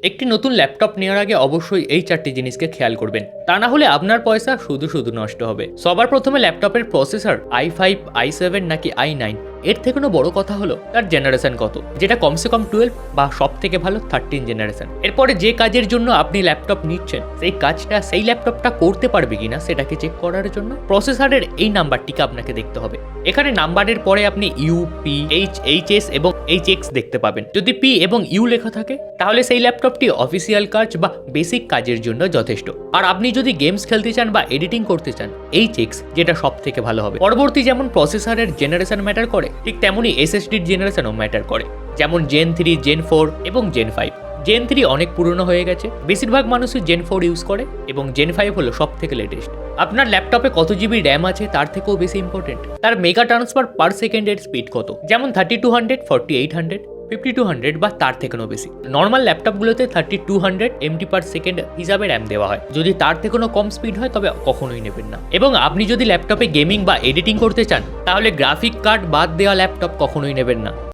একটি নতুন ল্যাপটপ নেওয়ার আগে অবশ্যই এই 4টি জিনিসকে খেয়াল করবেন, তা না হলে আপনার পয়সা শুধু শুধু নষ্ট হবে। সবার প্রথমে ল্যাপটপের প্রসেসর i5, i7 নাকি i9, এর থেকেও বড় কথা হলো তার জেনারেশন কত, যেটা কমসে কম 12 বা সব থেকে ভালো 13 জেনারেশন। এরপরে যে কাজের জন্য আপনি ল্যাপটপ নিচ্ছেন সেই কাজটা সেই ল্যাপটপটা করতে পারবে কিনা সেটাকে চেক করার জন্য প্রসেসরের এই নাম্বারটিকে আপনাকে দেখতে হবে। এখানে নাম্বারের পরে আপনি ইউ, পি, এইচ, এবং এইচএক্স দেখতে পাবেন। যদি পি এবং ইউ লেখা থাকে তাহলে সেই ল্যাপটপটি অফিসিয়াল কাজ বা বেসিক কাজের জন্য যথেষ্ট। আর আপনি যদি গেমস খেলতে চান বা এডিটিং করতে চান, এইচএক্স যেটা সব থেকে ভালো হবে। পরবর্তী যেমন প্রসেসরের জেনারেশন ম্যাটার করে, ঠিক তেমনই এসএসডির জেনারেশনও ম্যাটার করে। যেমন জেন 3, জেন 4 এবং জেন 5। জেন 3 অনেক পুরনো হয়ে গেছে, বেশিরভাগ মানুষই জেন 4 ইউজ করে, এবং জেন 5 হলো সব থেকে লেটেস্ট। আপনার ল্যাপটপে কত জিবি র্যাম আছে তার থেকেও বেশি ইম্পর্টেন্ট তার মেগা ট্রান্সফার পার সেকেন্ডের স্পিড কত, যেমন 3200, 4800, 5200 বা তার থেকেও বেশি। নর্মাল ল্যাপটপগুলোতে 3200 MB পার সেকেন্ড হিসাবে র্যাম দেওয়া হয়। যদি তার থেকেও কম স্পিড হয় তবে কখনোই নেবেন না। এবং আপনি যদি ল্যাপটপে গেমিং বা এডিটিং করতে চান তাহলে গ্রাফিক কার্ড বাদ দেওয়া ল্যাপটপ কখনোই নেবেন না।